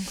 Hey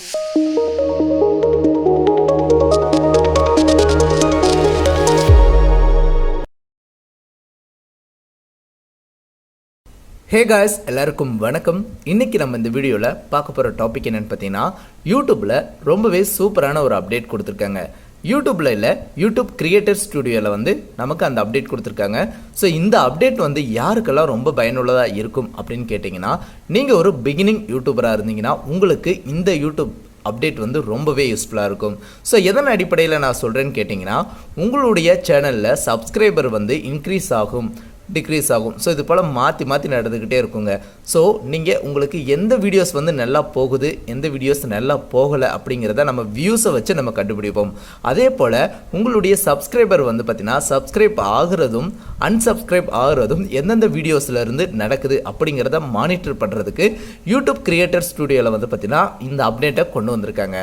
guys, எல்லாருக்கும் வணக்கம். இன்றைக்கி நம்ம இந்த வீடியோவில் பார்க்க போகிற டாபிக் என்னென்னு பார்த்தீங்கன்னா, யூடியூப்பில் ரொம்பவே சூப்பரான ஒரு அப்டேட் கொடுத்துருக்காங்க. யூடியூப்பில் இல்லை, யூடியூப் கிரியேட்டர் ஸ்டுடியோவில் வந்து நமக்கு அந்த அப்டேட் கொடுத்துருக்காங்க. ஸோ இந்த அப்டேட் வந்து யாருக்கெல்லாம் ரொம்ப பயனுள்ளதாக இருக்கும் அப்படின்னு கேட்டிங்கன்னா, நீங்கள் ஒரு பிகினிங் யூடியூபராக இருந்தீங்கன்னா உங்களுக்கு இந்த யூடியூப் அப்டேட் வந்து ரொம்பவே யூஸ்ஃபுல்லாக இருக்கும். ஸோ எதன் அடிப்படையில் நான் சொல்கிறேன்னு கேட்டிங்கன்னா, உங்களுடைய சேனலில் சப்ஸ்கிரைபர் வந்து இன்க்ரீஸ் ஆகும், டிக்ரீஸ் ஆகும். ஸோ இது போல் மாற்றி நடந்துக்கிட்டே இருக்குங்க. ஸோ நீங்கள் உங்களுக்கு எந்த வீடியோஸ் வந்து நல்லா போகுது, எந்த வீடியோஸ் நல்லா போகலை அப்படிங்கிறத நம்ம வியூஸை வச்சு நம்ம கண்டுபிடிப்போம். அதே போல் உங்களுடைய சப்ஸ்கிரைபர் வந்து பார்த்திங்கன்னா சப்ஸ்கிரைப் ஆகிறதும் அன்சப்ஸ்கிரைப் ஆகிறதும் எந்தெந்த வீடியோஸ்லேருந்து நடக்குது அப்படிங்கிறத மானிட்டர் பண்ணுறதுக்கு யூடியூப் கிரியேட்டர் ஸ்டுடியோவில் வந்து பார்த்திங்கன்னா இந்த அப்டேட்டை கொண்டு வந்திருக்காங்க.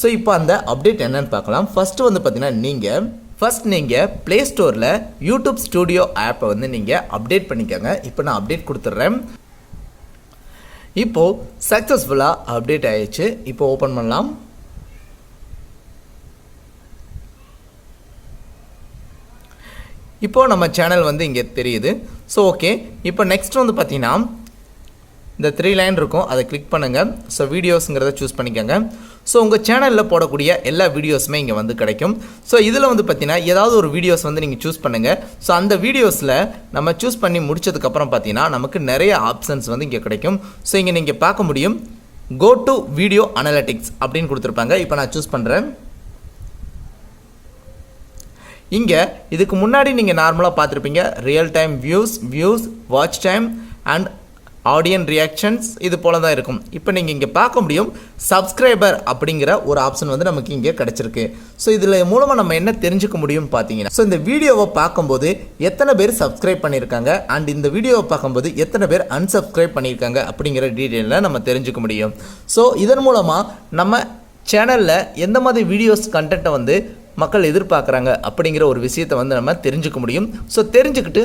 ஸோ இப்போ அந்த அப்டேட் என்னென்னு பார்க்கலாம். ஃபஸ்ட்டு வந்து பார்த்திங்கன்னா நீங்கள் ப்ளே ஸ்டோரில் யூடியூப் ஸ்டுடியோ ஆப்பை வந்து நீங்கள் அப்டேட் பண்ணிக்கோங்க. இப்போ நான் அப்டேட் கொடுத்துட்றேன். இப்போது சக்ஸஸ்ஃபுல்லாக அப்டேட் ஆயிடுச்சு. இப்போ ஓப்பன் பண்ணலாம். இப்போது நம்ம சேனல் வந்து இங்கே தெரியுது. ஸோ ஓகே, இப்போ நெக்ஸ்ட் வந்து பார்த்தீங்கன்னா இந்த 3 லைன் இருக்கும், அதை கிளிக் பண்ணுங்கள். ஸோ வீடியோஸுங்கிறத சூஸ் பண்ணிக்கோங்க. ஸோ உங்கள் சேனலில் போடக்கூடிய எல்லா வீடியோஸுமே இங்கே வந்து கிடைக்கும். ஸோ இதில் வந்து பார்த்தீங்கன்னா ஏதாவது ஒரு வீடியோஸ் வந்து நீங்கள் சூஸ் பண்ணுங்கள். ஸோ அந்த வீடியோஸில் நம்ம சூஸ் பண்ணி முடிச்சதுக்கப்புறம் பார்த்தீங்கன்னா நமக்கு நிறைய ஆப்ஷன்ஸ் வந்து இங்கே கிடைக்கும். ஸோ இங்கே நீங்கள் பார்க்க முடியும், கோ டு வீடியோ அனலிட்டிக்ஸ் அப்படின்னு கொடுத்துருப்பாங்க. இப்போ நான் சூஸ் பண்ணுறேன். இங்கே இதுக்கு முன்னாடி நீங்கள் நார்மலாக பார்த்துருப்பீங்க, real time views, watch time and audience reactions, இது போல தான் இருக்கும். இப்போ நீங்கள் இங்கே பார்க்க முடியும், சப்ஸ்கிரைபர் அப்படிங்கிற ஒரு ஆப்ஷன் வந்து நமக்கு இங்கே கிடச்சிருக்கு. ஸோ இதில் மூலமாக நம்ம என்ன தெரிஞ்சுக்க முடியும் பார்த்தீங்கன்னா, ஸோ இந்த வீடியோவை பார்க்கும்போது எத்தனை பேர் சப்ஸ்கிரைப் பண்ணியிருக்காங்க அண்ட் இந்த வீடியோவை பார்க்கும்போது எத்தனை பேர் அன்சப்ஸ்கிரைப் பண்ணியிருக்காங்க அப்படிங்கிற டீட்டெயிலில் நம்ம தெரிஞ்சுக்க முடியும். ஸோ இதன் மூலமாக நம்ம சேனலில் எந்த மாதிரி வீடியோஸ் கண்டென்ட்டை வந்து மக்கள் எதிர்பார்க்குறாங்க அப்படிங்கிற ஒரு விஷயத்தை வந்து நம்ம தெரிஞ்சுக்க முடியும். ஸோ தெரிஞ்சுக்கிட்டு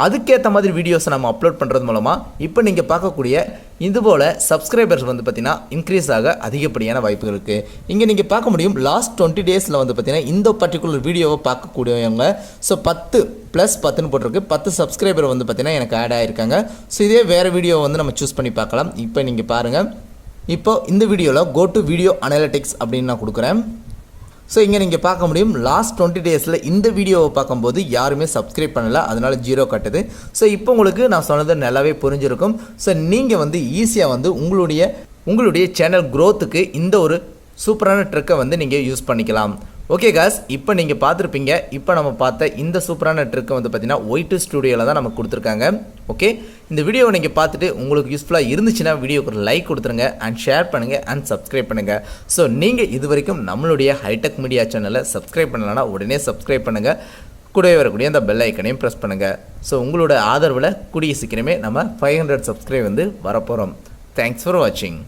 அதுக்கேற்ற மாதிரி வீடியோஸை நம்ம அப்லோட் பண்ணுறது மூலமாக இப்போ நீங்கள் பார்க்கக்கூடிய இதுபோல் சப்ஸ்கிரைபர்ஸ் வந்து பார்த்திங்கன்னா இன்க்ரீஸ் ஆக அதிகப்படியான வாய்ப்புகள் இருக்குது. இங்கே நீங்கள் பார்க்க முடியும், லாஸ்ட் 20 டேஸில் வந்து பார்த்திங்கன்னா இந்த பர்டிகுலர் வீடியோவை பார்க்கக்கூடியவங்க ஸோ 10+10 போட்டிருக்கு, 10 சப்ஸ்கிரைபர் வந்து பார்த்திங்கன்னா எனக்கு ஆட் ஆகிருக்காங்க. ஸோ இதே வேறு வீடியோவை வந்து நம்ம சூஸ் பண்ணி பார்க்கலாம். இப்போ நீங்கள் பாருங்கள், இப்போ இந்த வீடியோவில் கோ டு வீடியோ அனலிட்டிக்ஸ் அப்படின்னு நான் கொடுக்குறேன். ஸோ இங்கே நீங்கள் பார்க்க முடியும், லாஸ்ட் 20 டேஸில் இந்த வீடியோவை பார்க்கும்போது யாருமே சப்ஸ்கிரைப் பண்ணலை, அதனால் 0 கட்டுது. ஸோ இப்போ உங்களுக்கு நான் சொன்னது நல்லாவே புரிஞ்சிருக்கும். ஸோ நீங்கள் வந்து ஈஸியாக வந்து உங்களுடைய சேனல் க்ரோத்துக்கு இந்த ஒரு சூப்பரான ட்ரிக்கை வந்து நீங்கள் யூஸ் பண்ணிக்கலாம். ஓகே காஸ், இப்போ நீங்கள் பார்த்துருப்பீங்க. இப்போ நம்ம பார்த்த இந்த சூப்பரான ட்ரிக்கை வந்து பார்த்தீங்கன்னா ஒயிட் ஸ்டுடியோவில் தான் நமக்கு கொடுத்துருக்காங்க. ஓகே, இந்த வீடியோவை நீங்கள் பார்த்துட்டு உங்களுக்கு யூஸ்ஃபுல்லாக இருந்துச்சுன்னா வீடியோக்கு ஒரு லைக் கொடுத்துருங்க அண்ட் ஷேர் பண்ணுங்கள் அண்ட் சப்ஸ்கிரைப் பண்ணுங்கள். ஸோ நீங்கள் இது வரைக்கும் நம்மளுடைய ஹைடெக் மீடியா சேனலை சப்ஸ்கிரைப் பண்ணலன்னா உடனே சப்ஸ்கிரைப் பண்ணுங்கள். கூடவே வரக்கூடிய அந்த பெல் ஐக்கனையும் ப்ரெஸ் பண்ணுங்கள். ஸோ உங்களோட ஆதரவில் கூடிய சீக்கிரமே நம்ம 500 சப்ஸ்கிரைப் வந்து வரப்போகிறோம். தேங்க்ஸ் ஃபார் வாட்சிங்.